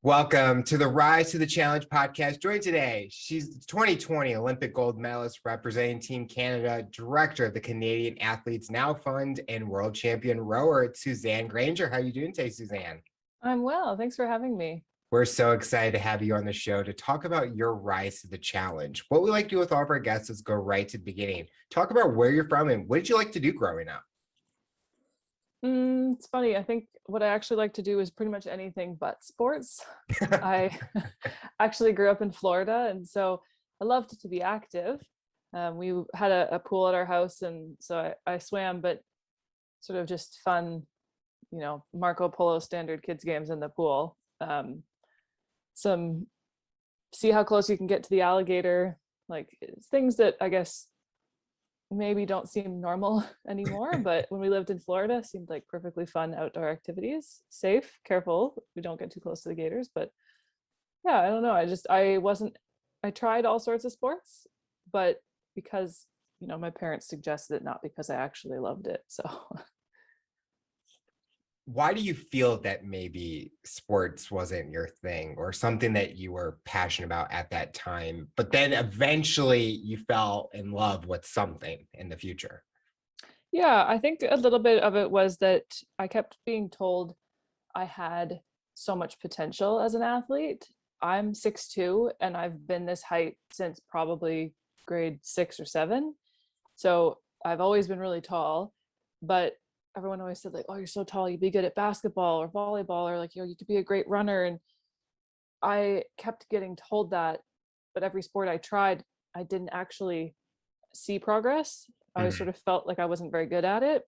Welcome to the Rise to the Challenge podcast. Joined today, she's the 2020 Olympic gold medalist representing Team Canada, director of the Canadian Athletes Now Fund, and world champion rower. It's Susanne Grainger. How are you doing today, Susanne? I'm well. Thanks for having me. We're so excited to have you on the show to talk about your rise to the challenge. What we like to do with all of our guests is go right to the beginning. Talk about where you're from and what did you like to do growing up? It's funny. I think what I actually like to do is pretty much anything but sports. I actually grew up in Florida, and so I loved to be active. We had a pool at our house, and so I swam, but sort of just fun, Marco Polo standard kids games in the pool. Some see how close you can get to the alligator, like things that I guess maybe don't seem normal anymore, but when we lived in Florida, seemed like perfectly fun outdoor activities. Safe, careful, we don't get too close to the gators. But yeah, I don't know. I tried all sorts of sports, but because my parents suggested it, not because I actually loved it. So Why do you feel that maybe sports wasn't your thing or something that you were passionate about at that time, but then eventually you fell in love with something in the future? yeah, I think a little bit of it was that I kept being told I had so much potential as an athlete. I'm 6'2", and I've been this height since probably grade 6 or 7. So I've always been really tall, but everyone always said, like, oh, you're so tall, you'd be good at basketball or volleyball, or like, you could be a great runner. And I kept getting told that, but every sport I tried, I didn't actually see progress. I Mhm. sort of felt like I wasn't very good at it.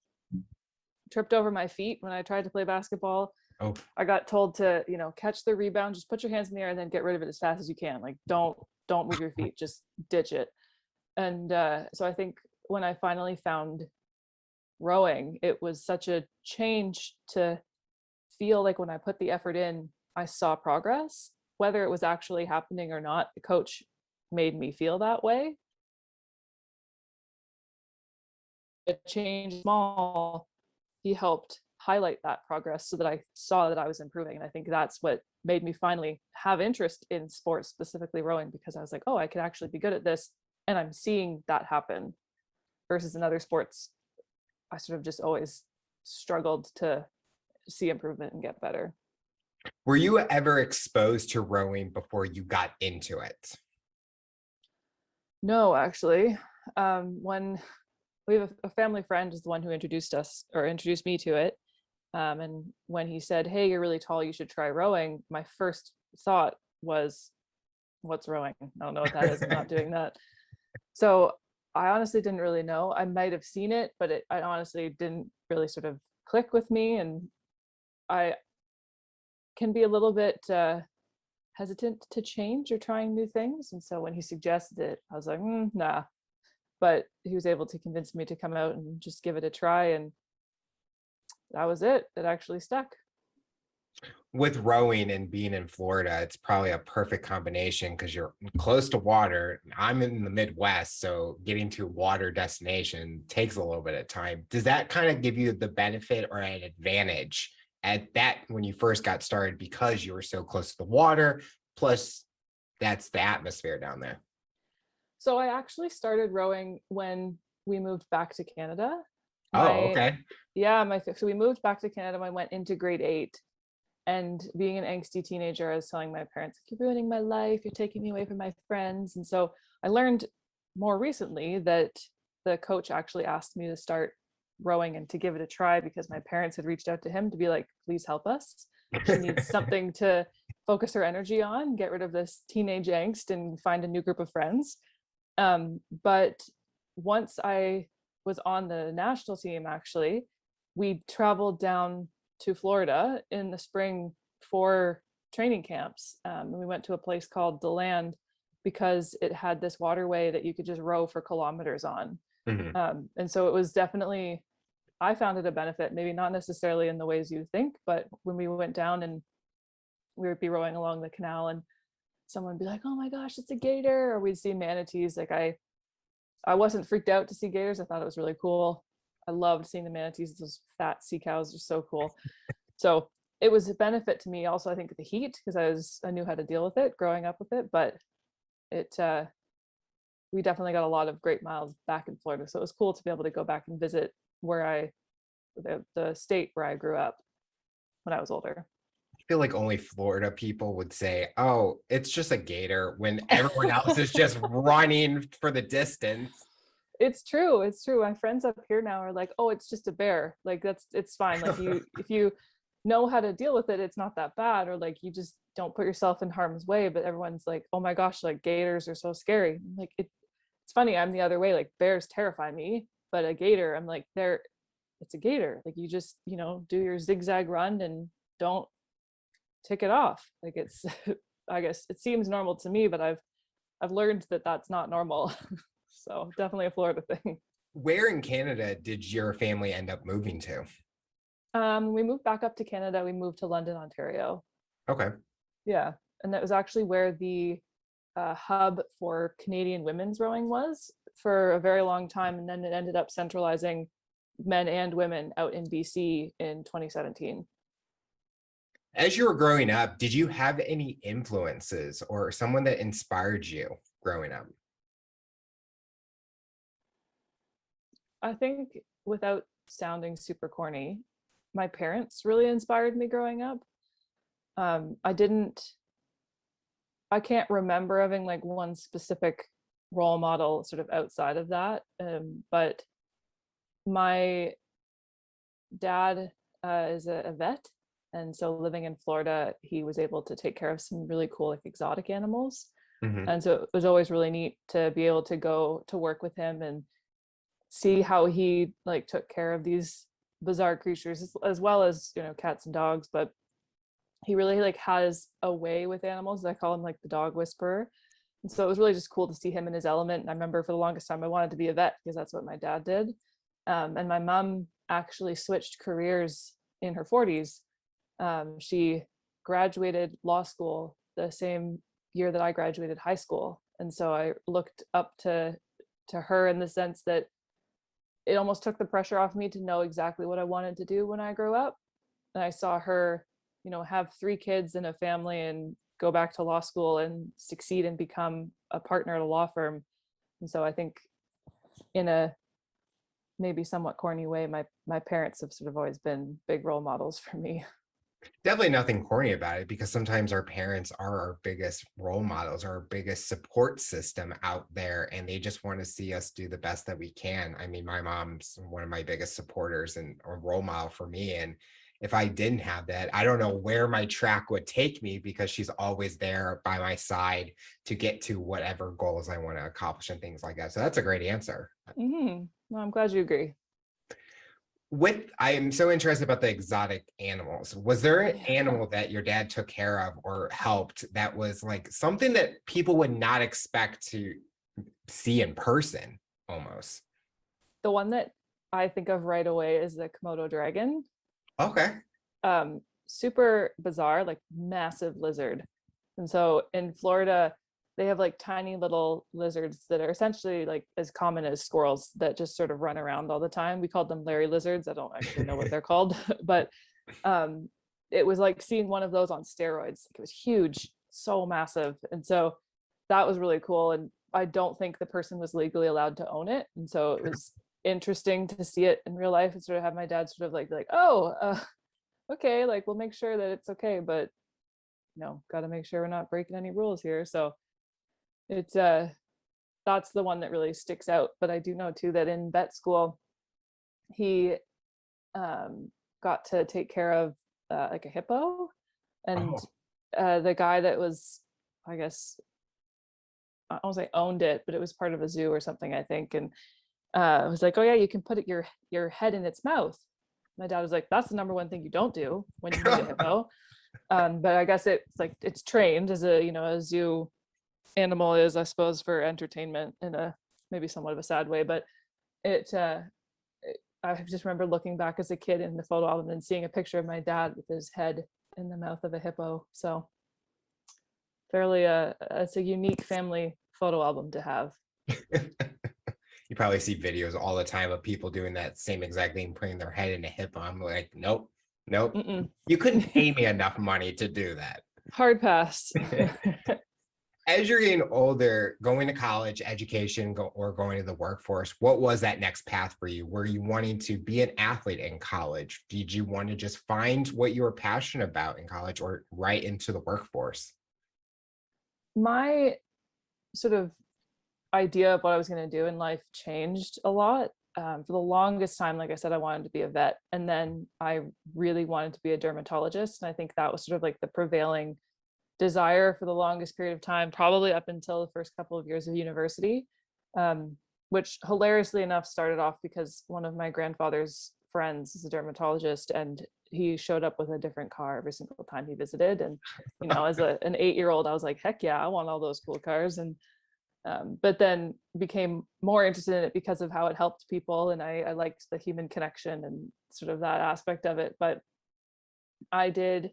Tripped over my feet when I tried to play basketball. Oh, I got told to, catch the rebound, just put your hands in the air and then get rid of it as fast as you can. Like, don't move your feet, just ditch it. And so I think when I finally found rowing, it was such a change to feel like when I put the effort in, I saw progress, whether it was actually happening or not. The coach made me feel that way. A change small, he helped highlight that progress so that I saw that I was improving. And I think that's what made me finally have interest in sports, specifically rowing, because I was like, oh, I could actually be good at this. And I'm seeing that happen versus in other sports. I sort of just always struggled to see improvement and get better. were you ever exposed to rowing before you got into it? No, actually. When we have a family friend is the one who introduced me to it. And when he said, hey, you're really tall, you should try rowing, my first thought was, what's rowing? I don't know what that is. I'm not doing that. So I honestly didn't really know. I might have seen it, but I honestly didn't really sort of click with me. And I can be a little bit hesitant to change or trying new things. And so when he suggested it, I was like, nah. But he was able to convince me to come out and just give it a try. And that was it. It actually stuck. With rowing and being in Florida, it's probably a perfect combination because you're close to water. I'm in the Midwest, so getting to a water destination takes a little bit of time. Does that kind of give you the benefit or an advantage at that when you first got started because you were so close to the water? Plus, that's the atmosphere down there. So I actually started rowing when we moved back to Canada. Oh, My, okay. yeah, so we moved back to Canada when I went into grade 8. And being an angsty teenager, I was telling my parents, like, you're ruining my life, you're taking me away from my friends. And so I learned more recently that the coach actually asked me to start rowing and to give it a try because my parents had reached out to him to be like, please help us. She needs something to focus her energy on, get rid of this teenage angst and find a new group of friends. But once I was on the national team, actually, we traveled down to Florida in the spring for training camps. And we went to a place called DeLand because it had this waterway that you could just row for kilometers on. Mhm. And so it was definitely, I found it a benefit, maybe not necessarily in the ways you think, but when we went down and we would be rowing along the canal and someone would be like, oh my gosh, it's a gator, or we'd see manatees. Like I wasn't freaked out to see gators. I thought it was really cool. I loved seeing the manatees. Those fat sea cows are so cool. So it was a benefit to me also, I think, the heat, because I knew how to deal with it growing up with it. But it we definitely got a lot of great miles back in Florida, so it was cool to be able to go back and visit the state where I grew up when I was older. I feel like only Florida people would say, "Oh, it's just a gator," when everyone else is just running for the distance. It's true. It's true. My friends up here now are like, "Oh, it's just a bear. Like it's fine. Like if you know how to deal with it, it's not that bad, or like you just don't put yourself in harm's way." But everyone's like, "Oh my gosh, like gators are so scary." Like it's funny. I'm the other way. Like bears terrify me, but a gator, I'm like, it's a gator. Like you just, do your zigzag run and don't tick it off. Like it's I guess it seems normal to me, but I've learned that that's not normal. So definitely a Florida thing. Where in Canada did your family end up moving to? We moved back up to Canada. We moved to London, Ontario. Okay. Yeah, and that was actually where the hub for Canadian women's rowing was for a very long time, and then it ended up centralizing men and women out in BC in 2017. As you were growing up, did you have any influences or someone that inspired you growing up? I think, without sounding super corny, my parents really inspired me growing up. I didn't, I can't remember having like one specific role model sort of outside of that. But my dad is a vet. And so living in Florida, he was able to take care of some really cool, like exotic animals. Mhm. And so it was always really neat to be able to go to work with him and see how he like took care of these bizarre creatures, as well as cats and dogs. But he really like has a way with animals. I call him like the dog whisperer. And so it was really just cool to see him in his element. And I remember for the longest time I wanted to be a vet because that's what my dad did. And my mom actually switched careers in her 40s. She graduated law school the same year that I graduated high school. And so I looked up to her in the sense that it almost took the pressure off me to know exactly what I wanted to do when I grew up. And I saw her, have 3 kids and a family and go back to law school and succeed and become a partner at a law firm. And so I think, in a maybe somewhat corny way, my parents have sort of always been big role models for me. Definitely nothing corny about it, because sometimes our parents are our biggest role models, our biggest support system out there, and they just want to see us do the best that we can. I mean, my mom's one of my biggest supporters and a role model for me. And if I didn't have that, I don't know where my track would take me, because she's always there by my side to get to whatever goals I want to accomplish and things like that. So that's a great answer. Well, I'm glad you agree. I am so interested about the exotic animals. Was there an Yeah. animal that your dad took care of or helped that was like something that people would not expect to see in person almost? The one that I think of right away is the Komodo dragon. Okay. Super bizarre, like massive lizard. And so in Florida, they have like tiny little lizards that are essentially like as common as squirrels that just sort of run around all the time. We called them Larry lizards. I don't actually know what they're called, but it was like seeing one of those on steroids. Like, it was huge, so massive. And so that was really cool. And I don't think the person was legally allowed to own it. And so it was interesting to see it in real life and sort of have my dad sort of like, oh, okay, like we'll make sure that it's okay, but got to make sure we're not breaking any rules here. So it's that's the one that really sticks out. But I do know too that in vet school, he got to take care of like a hippo, and Oh, the guy that was, I guess, I don't say owned it, but it was part of a zoo or something, I think. And I was like, oh yeah, you can put your head in its mouth. My dad was like, that's the number one thing you don't do when you meet a hippo. But I guess it's like it's trained as a zoo animal is, I suppose, for entertainment in a maybe somewhat of a sad way. But I just remember looking back as a kid in the photo album and seeing a picture of my dad with his head in the mouth of a hippo. So fairly it's a unique family photo album to have. you probably see videos all the time of people doing that same exact thing, putting their head in a hippo. I'm like, nope. Nope. Mm-mm. You couldn't pay me enough money to do that. Hard pass. As you're getting older, going to college, education, or going to the workforce, what was that next path for you? Were you wanting to be an athlete in college? Did you want to just find what you were passionate about in college or right into the workforce? My sort of idea of what I was going to do in life changed a lot. For the longest time, like I said, I wanted to be a vet. And then I really wanted to be a dermatologist. And I think that was sort of like the prevailing desire for the longest period of time, probably up until the first couple of years of university, which hilariously enough started off because one of my grandfather's friends is a dermatologist, and he showed up with a different car every single time he visited. And, as an 8-year-old, I was like, heck yeah, I want all those cool cars. And but then became more interested in it because of how it helped people, and I liked the human connection and sort of that aspect of it. But I did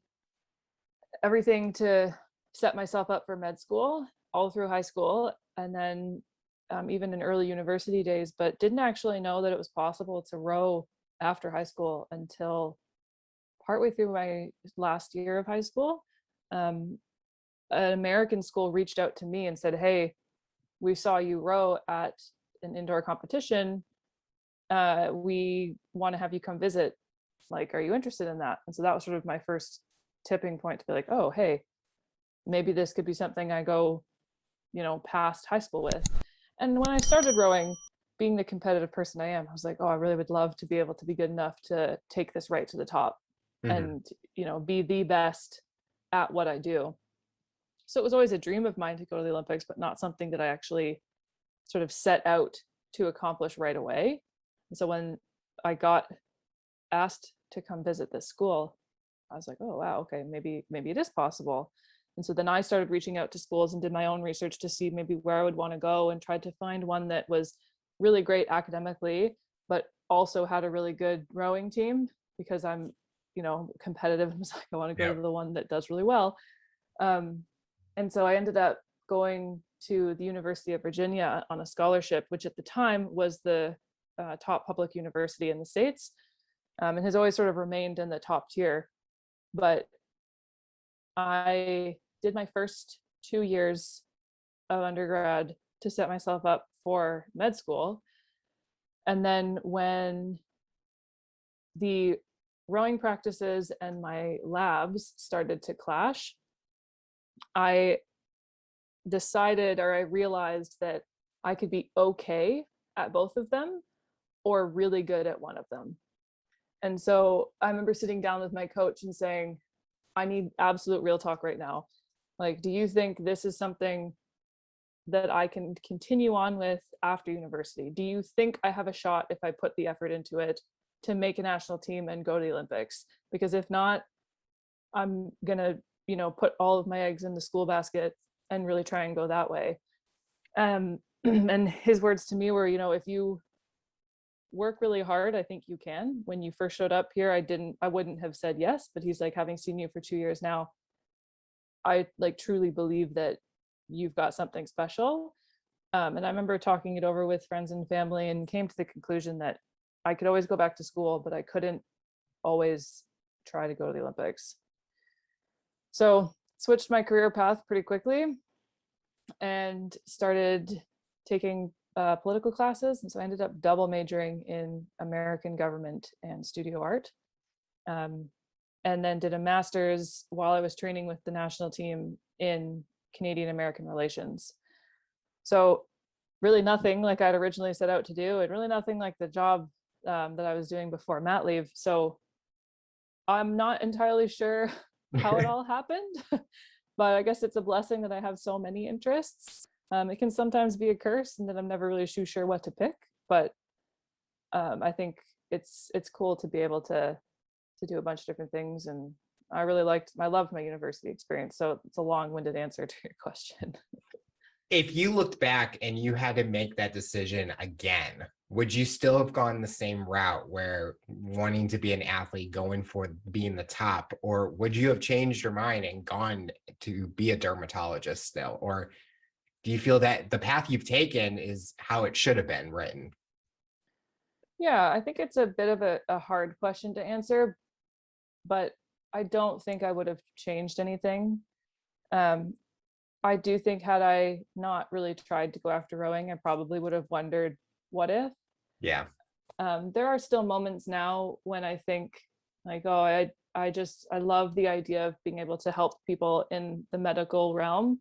everything to set myself up for med school all through high school, and then even in early university days, but didn't actually know that it was possible to row after high school until partway through my last year of high school. An American school reached out to me and said, hey, we saw you row at an indoor competition. We want to have you come visit. Like, are you interested in that? And so that was sort of my first tipping point to be like, oh, hey, maybe this could be something I go, past high school with. And when I started rowing, being the competitive person I am, I was like, oh, I really would love to be able to be good enough to take this right to the top and, be the best at what I do. So it was always a dream of mine to go to the Olympics, but not something that I actually sort of set out to accomplish right away. And so when I got asked to come visit this school, I was like, oh, wow, okay, maybe it is possible. And so then I started reaching out to schools and did my own research to see maybe where I would want to go, and tried to find one that was really great academically, but also had a really good rowing team, because I'm, competitive. I was like, I want to go to the one that does really well. And so I ended up going to the University of Virginia on a scholarship, which at the time was the top public university in the States, and has always sort of remained in the top tier. But I did my first 2 years of undergrad to set myself up for med school. And then when the rowing practices and my labs started to clash, I decided, or I realized, that I could be okay at both of them or really good at one of them. And so I remember sitting down with my coach and saying, I need absolute real talk right now. Like, do you think this is something that I can continue on with after university? Do you think I have a shot, if I put the effort into it, to make a national team and go to the Olympics? Because if not, I'm gonna, put all of my eggs in the school basket and really try and go that way. And his words to me were, if you work really hard, I think you can. When you first showed up here, I wouldn't have said yes, but he's like, having seen you for 2 years now, I truly believe that you've got something special. And I remember talking it over with friends and family, and came to the conclusion that I could always go back to school, but I couldn't always try to go to the Olympics. So switched my career path pretty quickly and started taking political classes. And so I ended up double majoring in American government and studio art. And then did a master's while I was training with the national team in Canadian American relations. So really nothing like I'd originally set out to do, and really nothing like the job that I was doing before mat leave. So I'm not entirely sure how it all happened, but I guess it's a blessing that I have so many interests. It can sometimes be a curse, and that I'm never really too sure what to pick. But I think it's cool to be able to do a bunch of different things. And I loved my university experience. So it's a long-winded answer to your question. If you looked back and you had to make that decision again, would you still have gone the same route, where wanting to be an athlete, going for being the top, or would you have changed your mind and gone to be a dermatologist still? Or do you feel that the path you've taken is how it should have been written? Yeah, I think it's a bit of a hard question to answer, but I don't think I would have changed anything. Um, I do think had I not really tried to go after rowing, I probably would have wondered, what if? Yeah. There are still moments now when I think like, oh, I love the idea of being able to help people in the medical realm.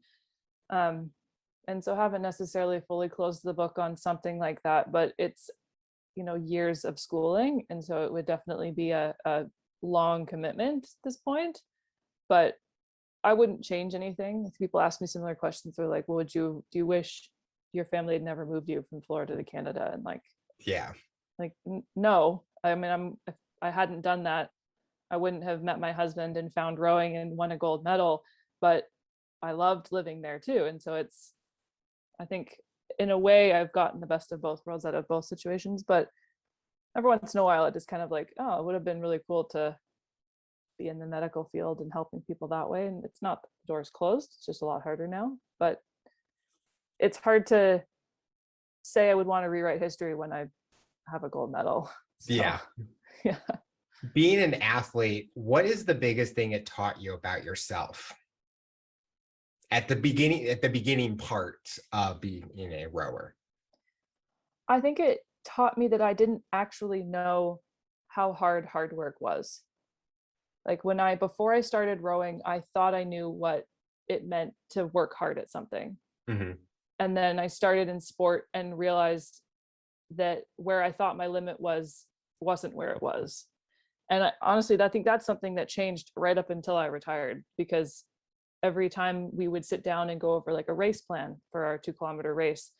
Um, and so haven't necessarily fully closed the book on something like that, but it's, years of schooling. And so it would definitely be a long commitment at this point, but I wouldn't change anything. If people ask me similar questions, they're like, well, do you wish your family had never moved you from Florida to Canada? And Yeah. no, I mean, if I hadn't done that, I wouldn't have met my husband and found rowing and won a gold medal, but I loved living there too. And so I think in a way I've gotten the best of both worlds out of both situations, but every once in a while it just kind of like, oh, it would have been really cool to be in the medical field and helping people that way. And it's not that the door's closed, it's just a lot harder now, but it's hard to say I would want to rewrite history when I have a gold medal. So, Yeah. yeah. Being an athlete, what is the biggest thing it taught you about yourself at the beginning part of being a rower? I think it taught me that I didn't actually know how hard work was. Like before I started rowing, I thought I knew what it meant to work hard at something. Mm-hmm. And then I started in sport and realized that where I thought my limit wasn't where it was. And honestly, I think that's something that changed right up until I retired, because every time we would sit down and go over like a race plan for our 2 kilometer race,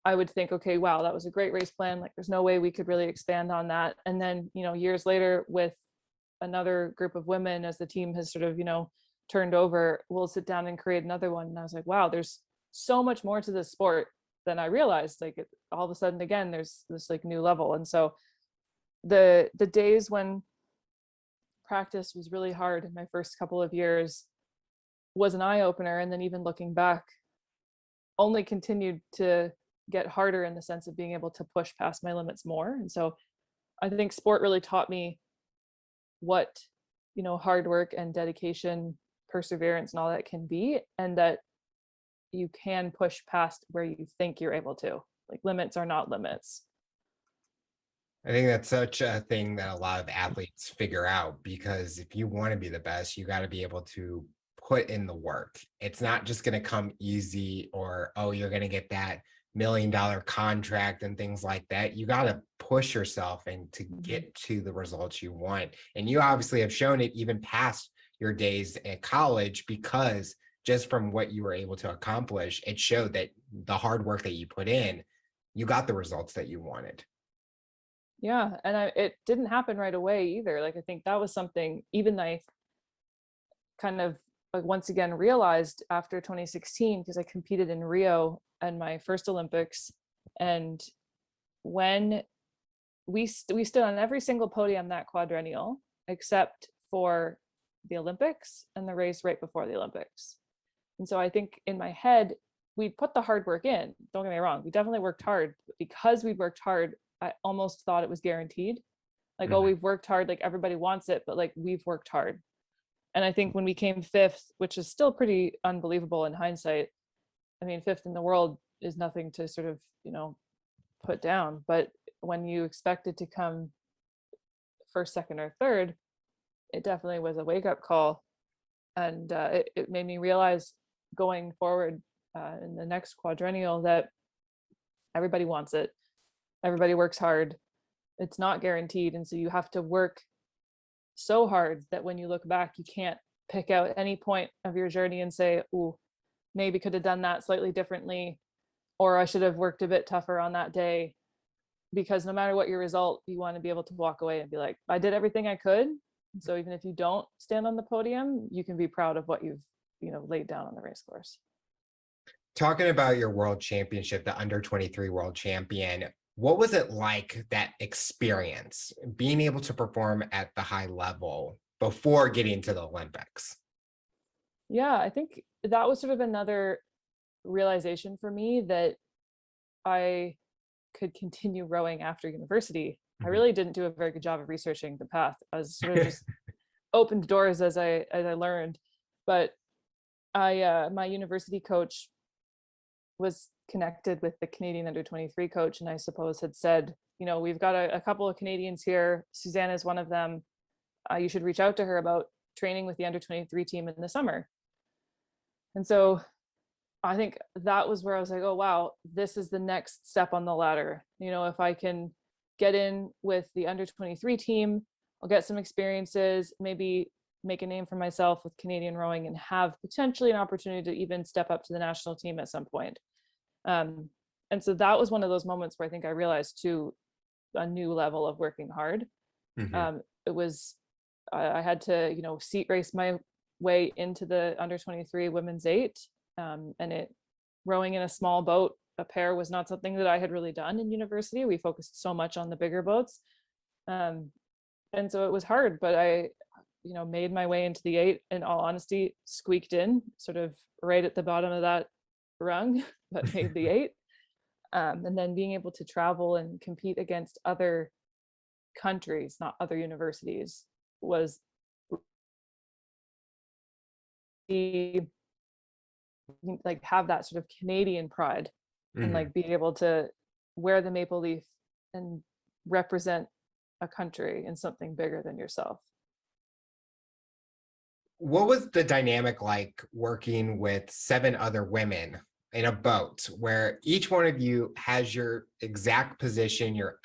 I would think, okay, wow, that was a great race plan. Like there's no way we could really expand on that. And then, years later with another group of women, as the team has sort of, turned over, we'll sit down and create another one. And I was like, wow, there's so much more to this sport than I realized. Like all of a sudden, again, there's this like new level. And so the days when practice was really hard in my first couple of years was an eye-opener. And then even looking back, only continued to get harder in the sense of being able to push past my limits more. And so I think sport really taught me what, hard work and dedication, perseverance and all that can be, and that you can push past where you think you're able to. Like limits are not limits. I think that's such a thing that a lot of athletes figure out, because if you want to be the best, you got to be able to put in the work. It's not just going to come easy, or, oh, you're going to get that $1 million contract and things like that. You got to push yourself and to get to the results you want. And you obviously have shown it even past your days at college, because just from what you were able to accomplish, it showed that the hard work that you put in, you got the results that you wanted. Yeah. And it didn't happen right away either. Like, I think that was something even I kind of like once again realized after 2016, because I competed in Rio and my first Olympics. And when we stood on every single podium that quadrennial, except for the Olympics and the race right before the Olympics. And so I think in my head, we put the hard work in. Don't get me wrong. We definitely worked hard. But because we worked hard, I almost thought it was guaranteed. Like, oh, we've worked hard. Like everybody wants it, but like we've worked hard. And I think when we came fifth, which is still pretty unbelievable in hindsight, I mean, fifth in the world is nothing to sort of, put down. But when you expected to come first, second, or third, it definitely was a wake up call. And it made me realize going forward in the next quadrennial that everybody wants it. Everybody works hard. It's not guaranteed. And so you have to work so hard that when you look back, you can't pick out any point of your journey and say, "Ooh, maybe could have done that slightly differently, or I should have worked a bit tougher on that day." Because no matter what your result, you want to be able to walk away and be like, I did everything I could. And so even if you don't stand on the podium, you can be proud of what you've, laid down on the race course. Talking about your world championship, the under 23 world champion, what was it like, that experience, being able to perform at the high level before getting to the Olympics? Yeah, I think that was sort of another realization for me that I could continue rowing after university. I really didn't do a very good job of researching the path. I was sort of just opened doors as I learned. But my university coach was connected with the Canadian under 23 coach, and I suppose had said, we've got a couple of Canadians here. Susanne is one of them. You should reach out to her about training with the under 23 team in the summer. And so I think that was where I was like, oh, wow, this is the next step on the ladder. If I can get in with the under 23 team, I'll get some experiences, maybe make a name for myself with Canadian rowing, and have potentially an opportunity to even step up to the national team at some point. And so that was one of those moments where I think I realized too, a new level of working hard. It was, I had to, seat race my way into the under 23 women's 8. And rowing in a small boat, a pair, was not something that I had really done in university. We focused so much on the bigger boats. And so it was hard, but I, made my way into the 8, in all honesty, squeaked in sort of right at the bottom of that rung, but made the 8. And then being able to travel and compete against other countries, not other universities, was like have that sort of Canadian pride, and like be able to wear the maple leaf and represent a country and something bigger than yourself. What was the dynamic like working with 7 other women in a boat where each one of you has your exact position, your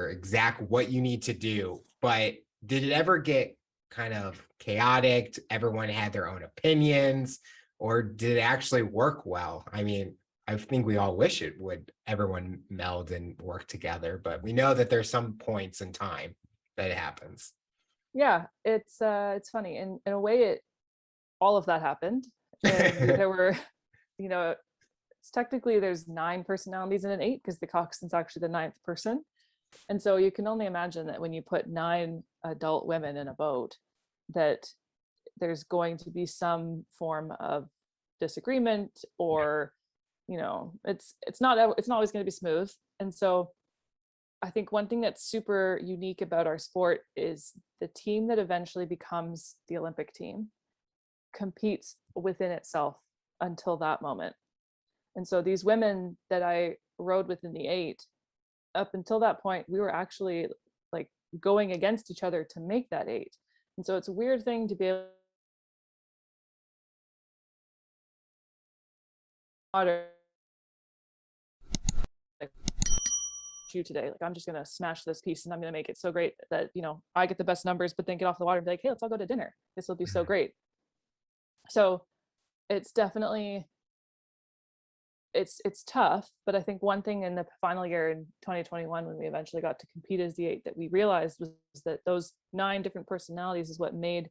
exact what you need to do, but did it ever get kind of chaotic? Everyone had their own opinions, or did it actually work well? I mean, I think we all wish it would, everyone meld and work together, but we know that there's some points in time that it happens. Yeah, it's funny. In a way, all of that happened. And there were, it's technically there's 9 personalities in an 8, because the coxswain's actually the 9th person. And so you can only imagine that when you put 9 adult women in a boat, that there's going to be some form of disagreement, or it's not always going to be smooth. And so I think one thing that's super unique about our sport is the team that eventually becomes the Olympic team competes within itself until that moment. And so these women that I rowed with in the 8, up until that point, we were actually like going against each other to make that 8. And so it's a weird thing to be able to you today, like I'm just gonna smash this piece and I'm gonna make it so great that I get the best numbers, but then get off the water and be like, hey, let's all go to dinner, this will be so great. So it's definitely, it's tough, but I think one thing in the final year in 2021, when we eventually got to compete as the 8, that we realized was that those 9 different personalities is what made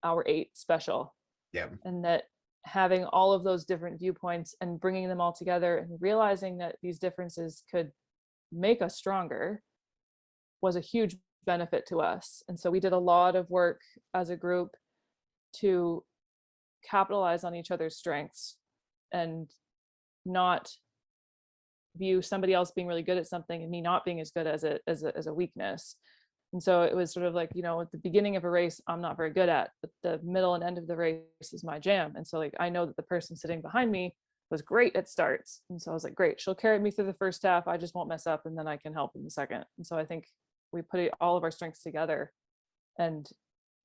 our 8 special. Yeah. And that having all of those different viewpoints and bringing them all together and realizing that these differences could make us stronger was a huge benefit to us. And so we did a lot of work as a group to capitalize on each other's strengths and not view somebody else being really good at something and me not being as good as a weakness. And so it was sort of like, at the beginning of a race, I'm not very good at, but the middle and end of the race is my jam. And so like, I know that the person sitting behind me was great at starts. And so I was like, great, she'll carry me through the first half. I just won't mess up. And then I can help in the second. And so I think we put all of our strengths together and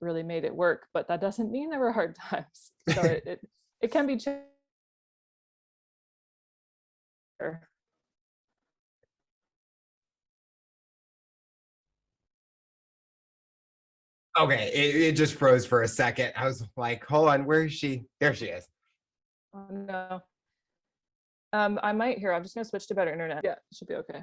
really made it work, but that doesn't mean there were hard times. So it can be challenging. Okay, it just froze for a second. I was like, hold on, where is she? There she is. Oh no. I might I'm just gonna switch to better internet. Yeah, it should be okay.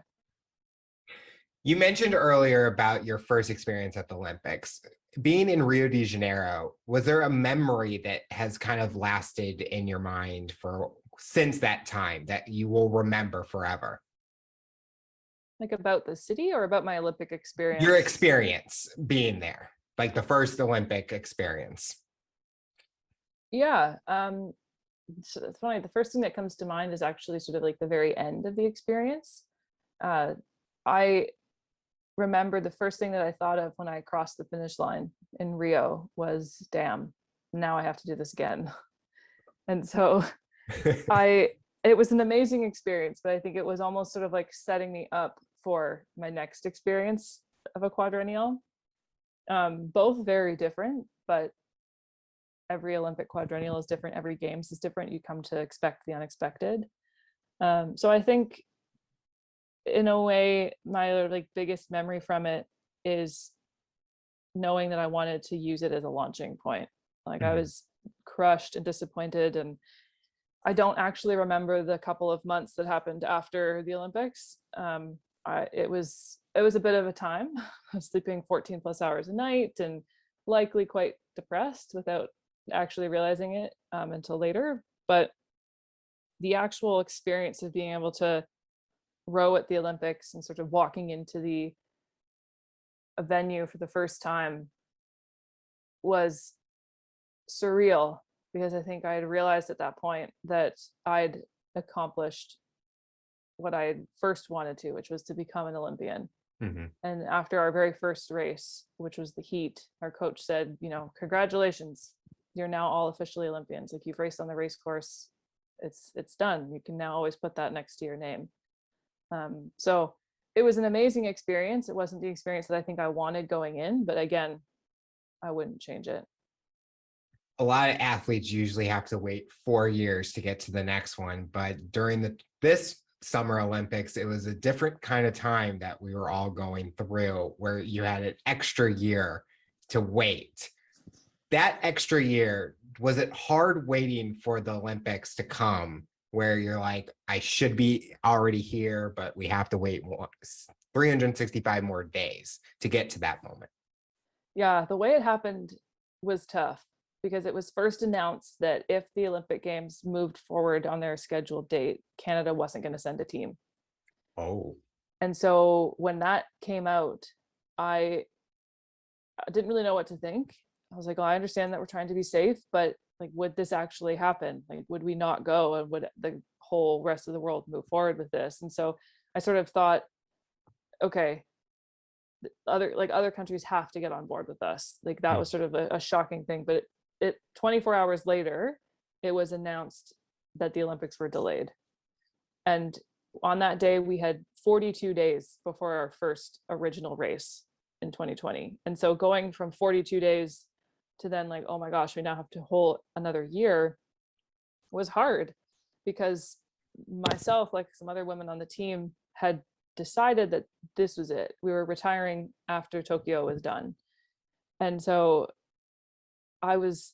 You mentioned earlier about your first experience at the Olympics. Being in Rio de Janeiro, was there a memory that has kind of lasted in your mind since that time that you will remember forever? Like about the city or about my Olympic experience? Your experience being there, like the first Olympic experience. Yeah. So it's funny. The first thing that comes to mind is actually sort of like the very end of the experience. I remember the first thing that I thought of when I crossed the finish line in Rio was, damn, now I have to do this again. And so it was an amazing experience, but I think it was almost sort of like setting me up for my next experience of a quadrennial. Both very different, but every Olympic quadrennial is different. Every games is different. You come to expect the unexpected. So I think in a way, my like biggest memory from it is knowing that I wanted to use it as a launching point. Like I was crushed and disappointed, and I don't actually remember the couple of months that happened after the Olympics. It was a bit of a time. I was sleeping 14 plus hours a night and likely quite depressed without actually realizing it until later. But the actual experience of being able to row at the Olympics and sort of walking into a venue for the first time was surreal, because I think I had realized at that point that I'd accomplished what I first wanted to, which was to become an Olympian. Mm-hmm. And after our very first race, which was the heat, our coach said, congratulations, you're now all officially Olympians. Like, you've raced on the race course, it's done. You can now always put that next to your name. So it was an amazing experience. It wasn't the experience that I think I wanted going in, but again, I wouldn't change it. A lot of athletes usually have to wait 4 years to get to the next one, but during this Summer Olympics, it was a different kind of time that we were all going through, where you had an extra year to wait. That extra year, was it hard waiting for the Olympics to come, where you're like, I should be already here, but we have to wait 365 more days to get to that moment? Yeah, the way it happened was tough, because it was first announced that if the Olympic Games moved forward on their scheduled date, Canada wasn't going to send a team. Oh. And so when that came out, I didn't really know what to think. I was like, I understand that we're trying to be safe, but like, would this actually happen? Like, would we not go, and would the whole rest of the world move forward with this? And so I sort of thought, okay, other countries have to get on board with us. Like, that was sort of a shocking thing. But it 24 hours later, it was announced that the Olympics were delayed. And on that day, we had 42 days before our first original race in 2020. And so going from 42 days to then like, oh my gosh, we now have to hold another year, was hard, because myself, like some other women on the team, had decided that this was it. We were retiring after Tokyo was done. And so I was,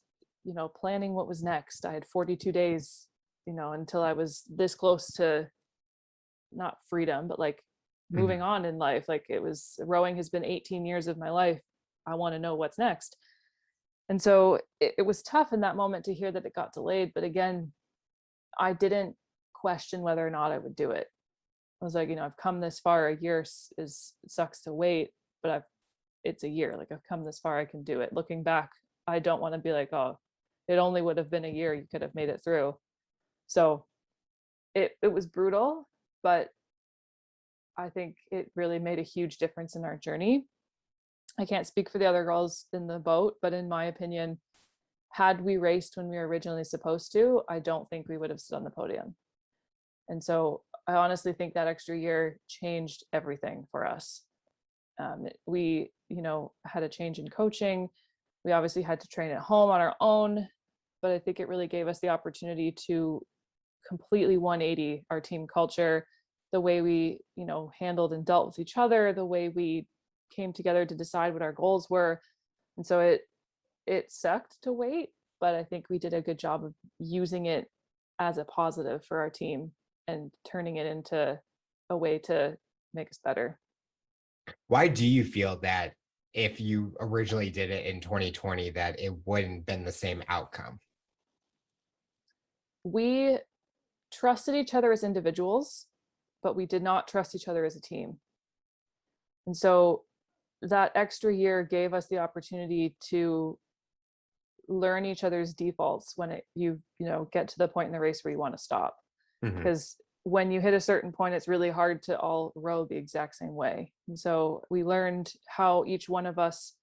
planning what was next. I had 42 days, until I was this close to not freedom, but like moving on in life. Like, rowing has been 18 years of my life. I want to know what's next. And so it was tough in that moment to hear that it got delayed. But again, I didn't question whether or not I would do it. I was like, I've come this far. A year sucks to wait, but it's a year. Like, I've come this far, I can do it. Looking back, I don't want to be like, oh, it only would have been a year, you could have made it through. So it was brutal, but I think it really made a huge difference in our journey. I can't speak for the other girls in the boat, but in my opinion, had we raced when we were originally supposed to, I don't think we would have stood on the podium. And so I honestly think that extra year changed everything for us. We, had a change in coaching. We obviously had to train at home on our own, but I think it really gave us the opportunity to completely 180 our team culture, the way we, handled and dealt with each other, the way we came together to decide what our goals were. And so it sucked to wait, but I think we did a good job of using it as a positive for our team and turning it into a way to make us better. Why do you feel that if you originally did it in 2020, that it wouldn't been the same outcome? We trusted each other as individuals, but we did not trust each other as a team. And so that extra year gave us the opportunity to learn each other's defaults when you get to the point in the race where you want to stop. Because when you hit a certain point, it's really hard to all row the exact same way. And so we learned how each one of us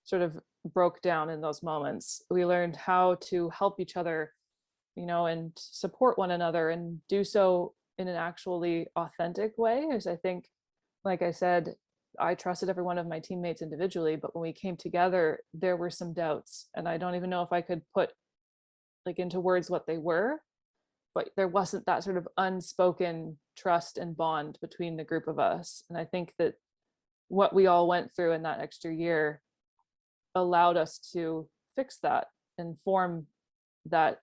sort of broke down in those moments. We learned how to help each other, and support one another, and do so in an actually authentic way. As I think, like I said, I trusted every one of my teammates individually, but when we came together, there were some doubts, and I don't even know if I could put like into words what they were, but there wasn't that sort of unspoken trust and bond between the group of us. And I think that what we all went through in that extra year allowed us to fix that and form that,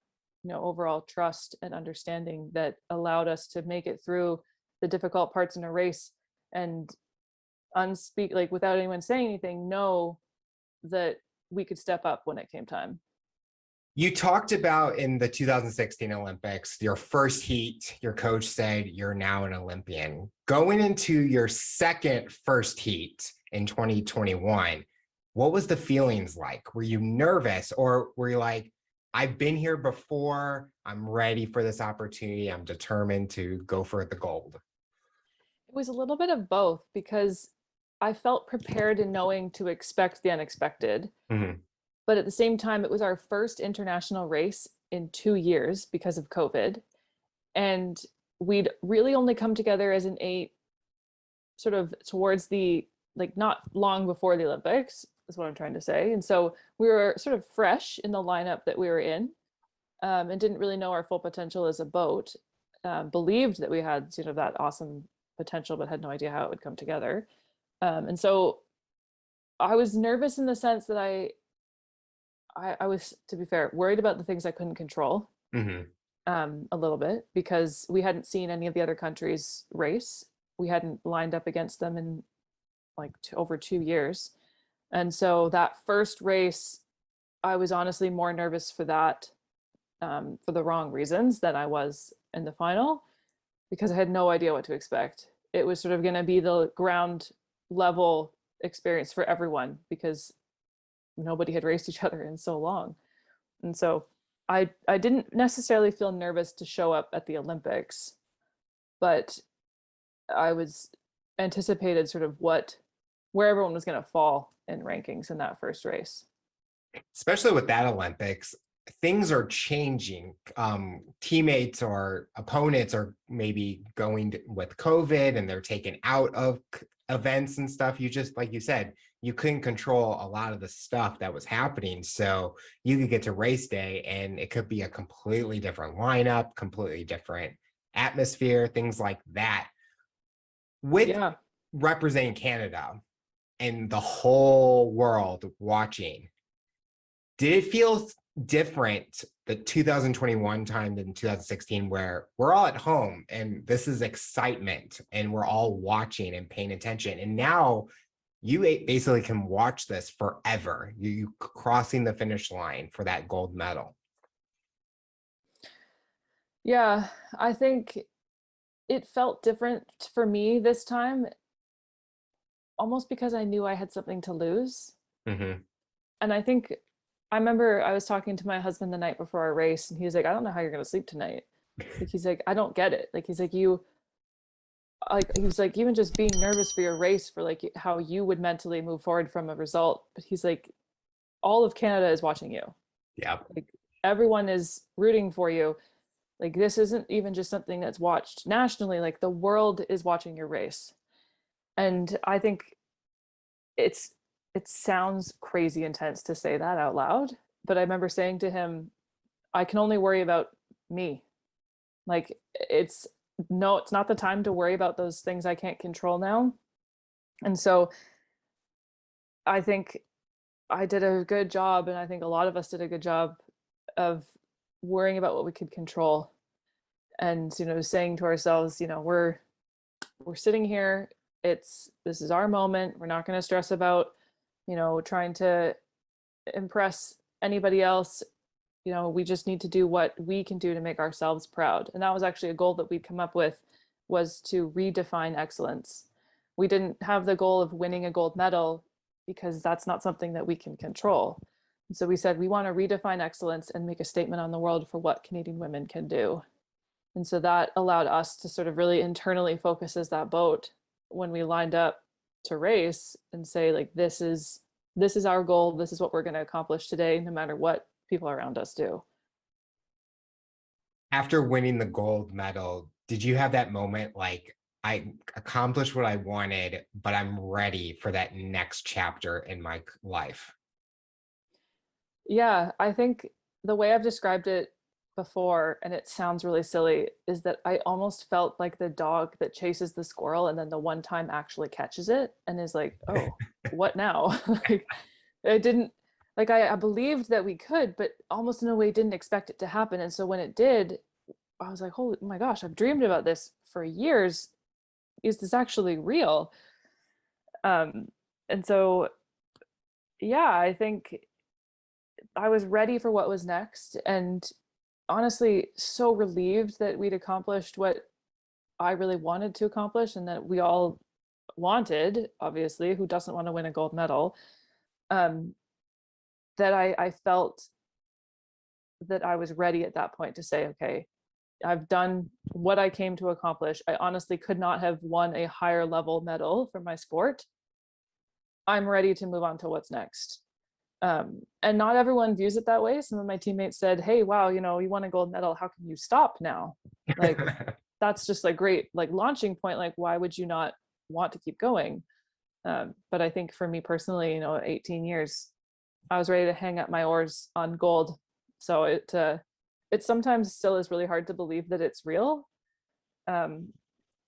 overall trust and understanding that allowed us to make it through the difficult parts in a race and unspeak, like without anyone saying anything, know that we could step up when it came time. You talked about in the 2016 Olympics, your first heat, your coach said you're now an Olympian. Going into your second first heat in 2021, what was the feelings like? Were you nervous, or were you like, I've been here before, I'm ready for this opportunity, I'm determined to go for the gold? It was a little bit of both, because I felt prepared in knowing to expect the unexpected. Mhm. But at the same time, it was our first international race in 2 years because of COVID. And we'd really only come together as an eight sort of towards the, like, not long before the Olympics, is what I'm trying to say. And so we were sort of fresh in the lineup that we were in, and didn't really know our full potential as a boat. Believed that we had, that awesome potential, but had no idea how it would come together. And so I was nervous in the sense that I was, to be fair, worried about the things I couldn't control, Mhm. a little bit, because we hadn't seen any of the other countries race. We hadn't lined up against them in like over 2 years. And so that first race, I was honestly more nervous for that, for the wrong reasons than I was in the final, because I had no idea what to expect. It was sort of going to be the ground level experience for everyone, because nobody had raced each other in so long. And so I didn't necessarily feel nervous to show up at the Olympics, but I was anticipated sort of where everyone was going to fall in rankings in that first race. Especially with that Olympics, things are changing. Teammates or opponents are maybe with COVID, and they're taken out of events and stuff. You just, like you said, you couldn't control a lot of the stuff that was happening. So you could get to race day and it could be a completely different lineup, completely different atmosphere, things like that. With Yeah. representing Canada and the whole world watching, did it feel different the 2021 time than 2016, where we're all at home and this is excitement and we're all watching and paying attention? And now you basically can watch this forever. You crossing the finish line for that gold medal. Yeah, I think it felt different for me this time, almost because I knew I had something to lose. Mm-hmm. And I remember I was talking to my husband the night before our race, and he was like, I don't know how you're going to sleep tonight. Like, he's like, I don't get it. Like, he's like, he was like, even just being nervous for your race, for like how you would mentally move forward from a result. But he's like, all of Canada is watching you. Yeah. Like, everyone is rooting for you. Like, this isn't even just something that's watched nationally. Like, the world is watching your race. And I think it sounds crazy intense to say that out loud, but I remember saying to him, I can only worry about me. Like, it's not the time to worry about those things I can't control now. And so I think I did a good job, and I think a lot of us did a good job of worrying about what we could control, and saying to ourselves, we're sitting here, this is our moment, we're not going to stress about trying to impress anybody else. We just need to do what we can do to make ourselves proud. And that was actually a goal that we'd come up with, was to redefine excellence. We didn't have the goal of winning a gold medal, because that's not something that we can control. And so we said, we want to redefine excellence and make a statement on the world for what Canadian women can do. And so that allowed us to sort of really internally focus as that boat when we lined up to race and say, like, this is our goal. This is what we're going to accomplish today, no matter what people around us do. After winning the gold medal, did you have that moment like, I accomplished what I wanted, but I'm ready for that next chapter in my life? Yeah, I think the way I've described it before, and it sounds really silly, is that I almost felt like the dog that chases the squirrel and then the one time actually catches it and is like, oh, what now? Like, I didn't, like, I believed that we could, but almost in a way didn't expect it to happen. And so when it did, I was like, holy my gosh, I've dreamed about this for years. Is this actually real? Um, and so, yeah, I think I was ready for what was next, and honestly so relieved that we'd accomplished what I really wanted to accomplish and that we all wanted, obviously, who doesn't want to win a gold medal. Um, that I felt that I was ready at that point to say, okay, I've done what I came to accomplish. I honestly could not have won a higher level medal for my sport. I'm ready to move on to what's next. And not everyone views it that way. Some of my teammates said, hey, wow, you know, you won a gold medal, how can you stop now? Like, that's just like great, like, launching point. Like, why would you not want to keep going? But I think for me personally, you know, 18 years, I was ready to hang up my oars on gold. So it sometimes still is really hard to believe that it's real.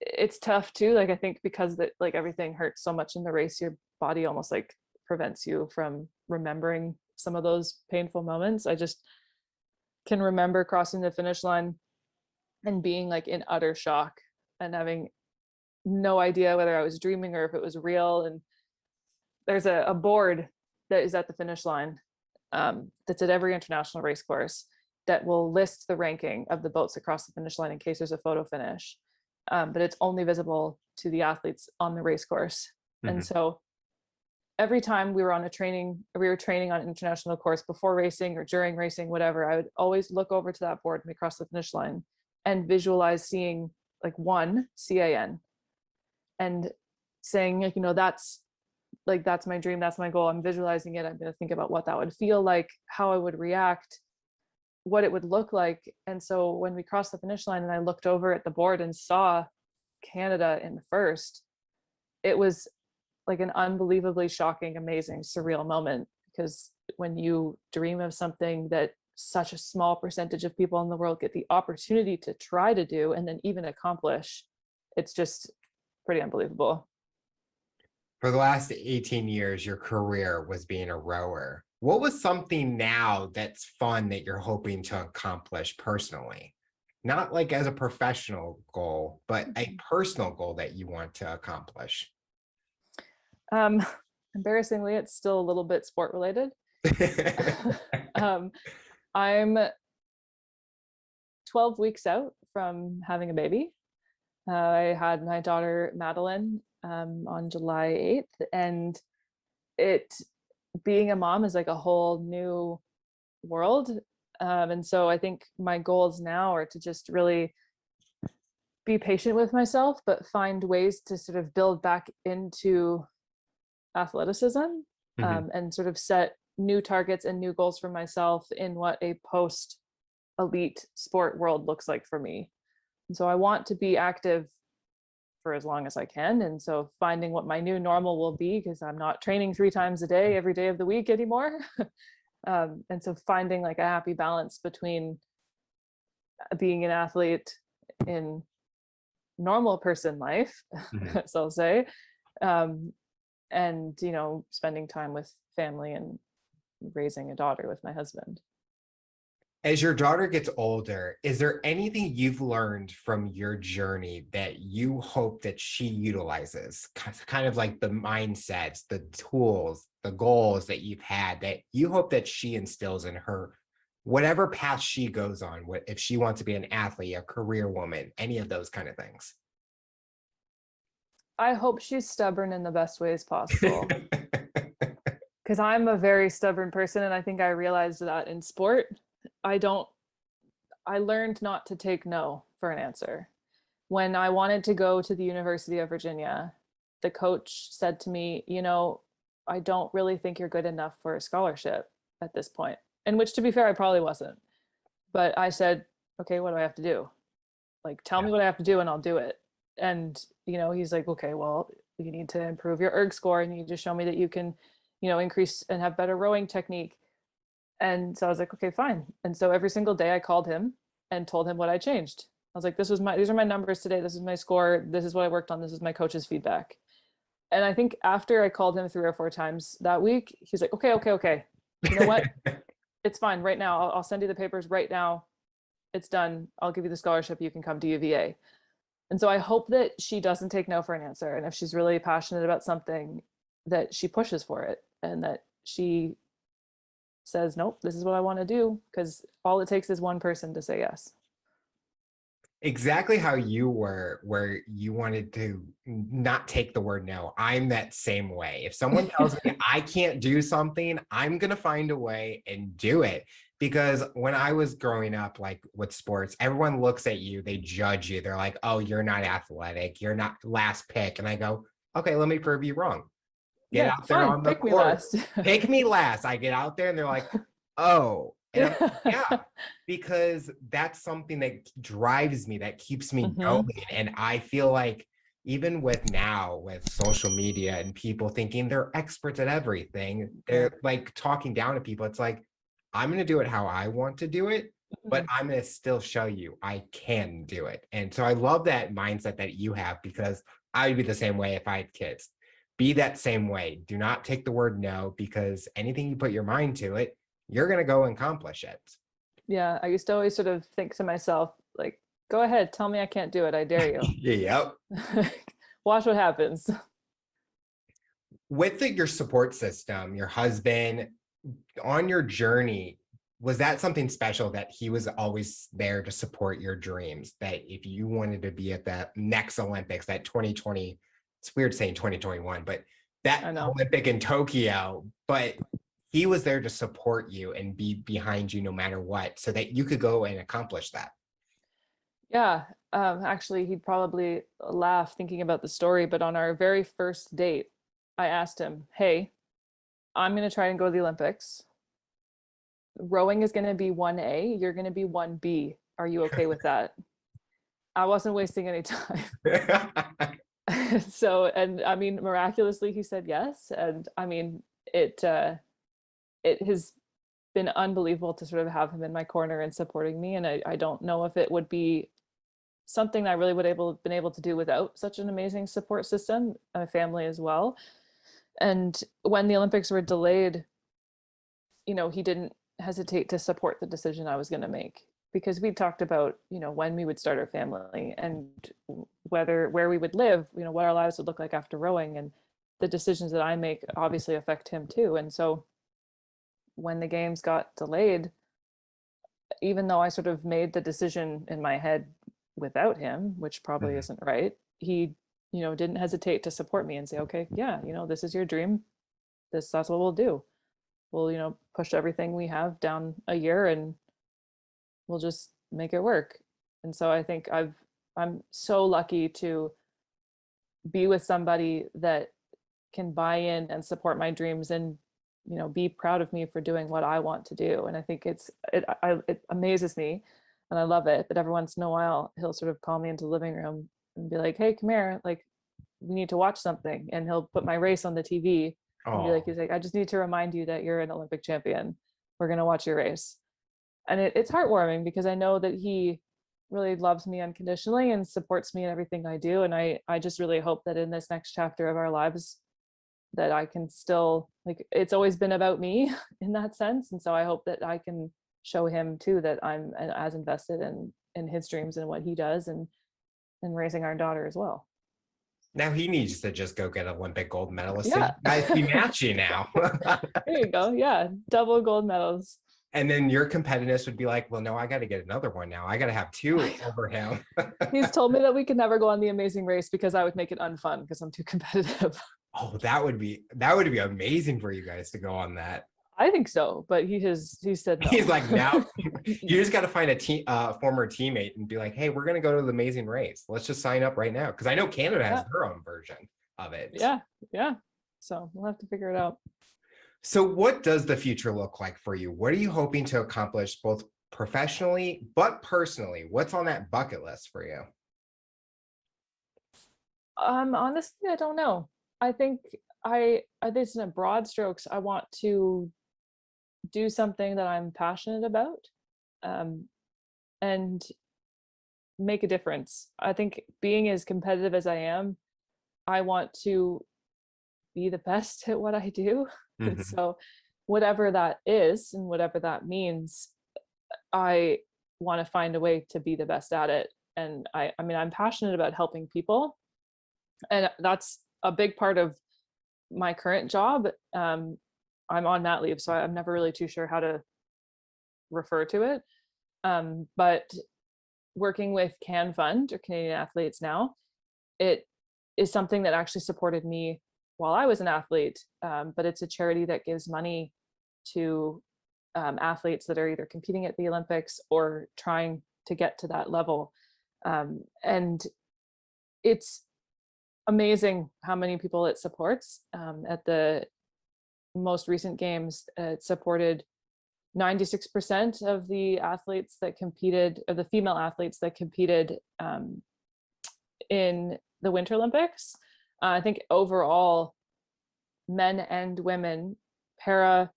It's tough too. Like, I think because that, like, everything hurts so much in the race, your body almost like prevents you from remembering some of those painful moments. I just can remember crossing the finish line and being like in utter shock and having no idea whether I was dreaming or if it was real. And there's a board that is at the finish line, that's at every international race course, that will list the ranking of the boats across the finish line in case there's a photo finish. But it's only visible to the athletes on the race course. And Mhm. so every time we were training on international course before racing or during racing, whatever, I would always look over to that board when we cross the finish line and visualize seeing like one CAN and saying, like, you know, that's my dream, that's my goal. I'm visualizing it. I'm going to think about what that would feel like, how I would react, what it would look like. And so when we crossed the finish line and I looked over at the board and saw Canada in first, it was like an unbelievably shocking, amazing, surreal moment. Because when you dream of something that such a small percentage of people in the world get the opportunity to try to do and then even accomplish, it's just pretty unbelievable. For the last 18 years, your career was being a rower. What was something now that's fun that you're hoping to accomplish personally? Not like as a professional goal, but a personal goal that you want to accomplish. Um, Embarrassingly, it's still a little bit sport related. um, I'm 12 weeks out from having a baby. I had my daughter Madeline on July 8th, and it being a mom is like a whole new world. And so I think my goals now are to just really be patient with myself, but find ways to sort of build back into athleticism, Mhm. and sort of set new targets and new goals for myself in what a post elite sport world looks like for me. And so I want to be active for as long as I can. And so finding what my new normal will be, because I'm not training 3 times a day, every day of the week anymore. And so finding like a happy balance between being an athlete in normal person life, Mhm. so I'll say, um, and, you know, spending time with family and raising a daughter with my husband. As your daughter gets older, is there anything you've learned from your journey that you hope that she utilizes? Kind of like the mindsets, the tools, the goals that you've had that you hope that she instills in her, whatever path she goes on, what if she wants to be an athlete, a career woman, any of those kind of things. I hope she's stubborn in the best ways possible, because I'm a very stubborn person, and I think I realized that in sport. I don't I learned not to take no for an answer. When I wanted to go to the University of Virginia, the coach said to me, I don't really think you're good enough for a scholarship at this point. And which, to be fair, I probably wasn't. But I said, okay, what do I have to do? Like, tell me what I have to do and I'll do it. And, he's like, okay, well, you need to improve your erg score and you need to show me that you can, increase and have better rowing technique. And so I was like, okay, fine. And so every single day I called him and told him what I changed. I was like, these are my numbers today. This is my score. This is what I worked on. This is my coach's feedback. And I think after I called him 3 or 4 times that week, he's like, okay. You know what? It's fine. Right now, I'll send you the papers right now. It's done. I'll give you the scholarship. You can come to UVA. And so I hope that she doesn't take no for an answer. And if she's really passionate about something, that she pushes for it and that she says, nope, this is what I want to do. Because all it takes is one person to say yes. Exactly how you were, where you wanted to not take the word no. I'm that same way. If someone tells me I can't do something, I'm going to find a way and do it. Because when I was growing up, like with sports, everyone looks at you, they judge you. They're like, oh, you're not athletic. You're not last pick. And I go, okay, let me prove you wrong. Get out there on the court. Pick me last. I get out there and they're like, oh. And I'm like, yeah, because that's something that drives me, that keeps me going. And I feel like even with social media and people thinking they're experts at everything, they're like talking down to people. It's like, I'm going to do it how I want to do it, but I'm going to still show you I can do it. And so I love that mindset that you have, because I would be the same way if I had kids. Be that same way. Do not take the word no, because anything you put your mind to it, you're going to go and accomplish it. Yeah. I used to always sort of think to myself, like, go ahead, tell me I can't do it. I dare you. Yep. Watch what happens. With your support system, your husband, on your journey, was that something special that he was always there to support your dreams? That if you wanted to be at that next Olympics, that 2020, it's weird saying 2021, but that Olympic in Tokyo, but he was there to support you and be behind you no matter what, so that you could go and accomplish that. Yeah. Actually, he'd probably laugh thinking about the story, but on our very first date, I asked him, hey, I'm going to try and go to the Olympics. Rowing is going to be 1A. You're going to be 1B. Are you okay with that? I wasn't wasting any time. So, and I mean, miraculously, he said yes. And I mean, it has been unbelievable to sort of have him in my corner and supporting me. And I don't know if it would be something I really would have been able to do without such an amazing support system, my family as well. And when the Olympics were delayed, he didn't hesitate to support the decision I was going to make, because we talked about, when we would start our family and where we would live, what our lives would look like after rowing, and the decisions that I make obviously affect him too. And so when the games got delayed, even though I sort of made the decision in my head without him, which probably isn't right, he, didn't hesitate to support me and say, okay, yeah, this is your dream. That's what we'll do. We'll, push everything we have down a year and we'll just make it work. And so I think I'm so lucky to be with somebody that can buy in and support my dreams and, be proud of me for doing what I want to do. And I think it amazes me and I love it. But every once in a while, he'll sort of call me into the living room and be like, hey, come here, like, we need to watch something. And he'll put my race on the TV and be like, he's like, I just need to remind you that you're an Olympic champion. We're going to watch your race. And it's heartwarming, because I know that he really loves me unconditionally and supports me in everything I do. And I just really hope that in this next chapter of our lives, that I can still, like, it's always been about me in that sense. And so I hope that I can show him too that I'm as invested in his dreams and what he does, and raising our daughter as well. Now he needs to just go get an Olympic gold medalist. Yeah. So you guys be matching now. There you go. Yeah. Double gold medals. And then your competitiveness would be like, well, no, I got to get another one now. I got to have 2 over him. He's told me that we could never go on the Amazing Race because I would make it unfun because I'm too competitive. Oh, that would be amazing for you guys to go on that. I think so, but he said no. He's like, now you just got to find a former teammate and be like, hey, we're going to go to the Amazing Race. Let's just sign up right now. Because I know Canada has their own version of it. Yeah. So we'll have to figure it out. So what does the future look like for you? What are you hoping to accomplish both professionally, but personally? What's on that bucket list for you? Honestly, I don't know. I think I think in broad strokes, I want to do something that I'm passionate about, and make a difference. I think being as competitive as I am, I want to be the best at what I do. And so whatever that is and whatever that means, I want to find a way to be the best at it. And I mean, I'm passionate about helping people, and that's a big part of my current job. I'm on mat leave, so I'm never really too sure how to refer to it. But working with Can Fund, or Canadian Athletes Now, it is something that actually supported me while I was an athlete. But it's a charity that gives money to athletes that are either competing at the Olympics or trying to get to that level. And it's amazing how many people it supports. At the most recent games, it supported 96% of the athletes that competed, of the female athletes that competed in the Winter Olympics. I think overall, men and women, para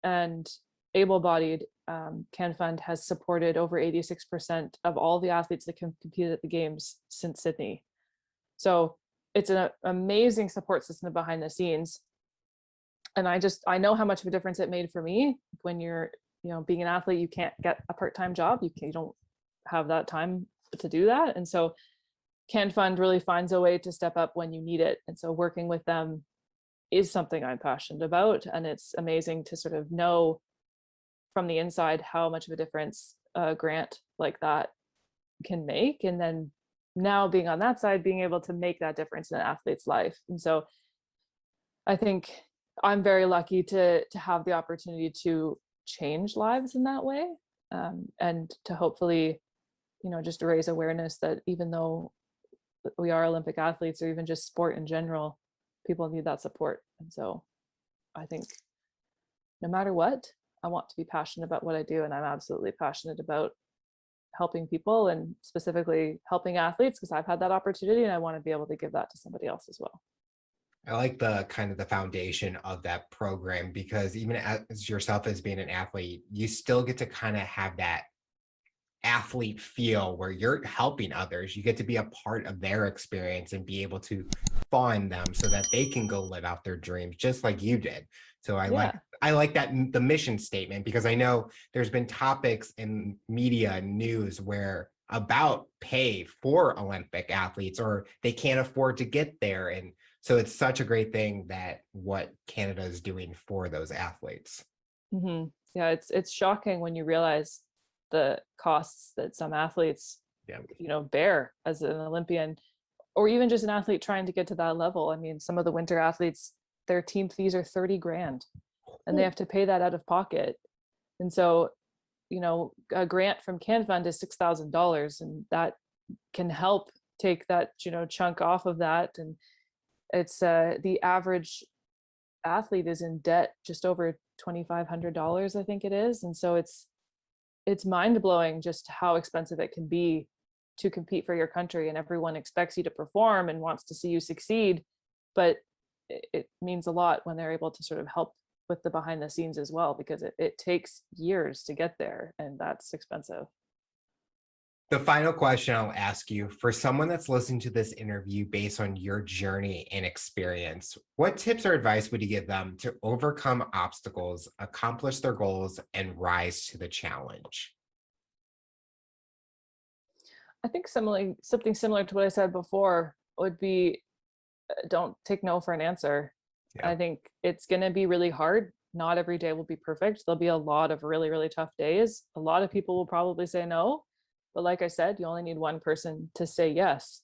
and able-bodied, Can Fund has supported over 86% of all the athletes that competed at the games since Sydney. So it's an amazing support system behind the scenes. And I know how much of a difference it made for me. When you're, being an athlete, you can't get a part-time job. You don't have that time to do that. And so Can Fund really finds a way to step up when you need it. And so working with them is something I'm passionate about. And it's amazing to sort of know from the inside how much of a difference a grant like that can make. And then now being on that side, being able to make that difference in an athlete's life. And so I think I'm very lucky to have the opportunity to change lives in that way, and to hopefully, just raise awareness that even though we are Olympic athletes, or even just sport in general, people need that support. And so I think no matter what, I want to be passionate about what I do, and I'm absolutely passionate about helping people, and specifically helping athletes, because I've had that opportunity and I want to be able to give that to somebody else as well. I like the kind of the foundation of that program, because even as yourself as being an athlete, you still get to kind of have that athlete feel where you're helping others. You get to be a part of their experience and be able to fund them so that they can go live out their dreams just like you did. So I like that, the mission statement, because I know there's been topics in media and news where about pay for Olympic athletes, or they can't afford to get there. And so it's such a great thing that what Canada is doing for those athletes. Mm-hmm. Yeah, it's shocking when you realize the costs that some athletes, bear as an Olympian, or even just an athlete trying to get to that level. I mean, some of the winter athletes, their team fees are 30 grand, and they have to pay that out of pocket. And so, a grant from Can Fund is $6,000, and that can help take that, chunk off of that. And it's the average athlete is in debt just over $2,500, I think it is. And so it's mind-blowing just how expensive it can be to compete for your country, and everyone expects you to perform and wants to see you succeed, but it means a lot when they're able to sort of help with the behind the scenes as well, because it takes years to get there, and that's expensive. The final question I'll ask you, for someone that's listening to this interview based on your journey and experience, what tips or advice would you give them to overcome obstacles, accomplish their goals, and rise to the challenge? I think something similar to what I said before would be, don't take no for an answer. Yeah. I think it's going to be really hard. Not every day will be perfect. There'll be a lot of really, really tough days. A lot of people will probably say no. But like I said, you only need one person to say yes.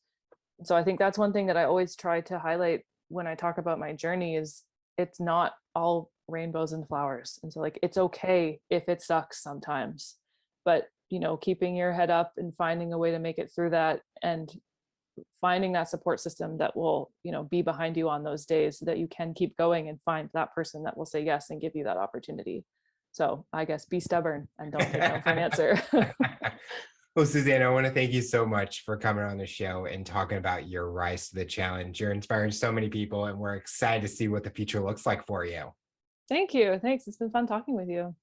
So I think that's one thing that I always try to highlight when I talk about my journey is it's not all rainbows and flowers. And so like it's okay if it sucks sometimes, but keeping your head up and finding a way to make it through that, and finding that support system that will be behind you on those days so that you can keep going and find that person that will say yes and give you that opportunity. So I guess be stubborn and don't take no for an answer. Well, Susanne, I want to thank you so much for coming on the show and talking about your rise to the challenge. You're inspiring so many people, and we're excited to see what the future looks like for you. Thank you. Thanks. It's been fun talking with you.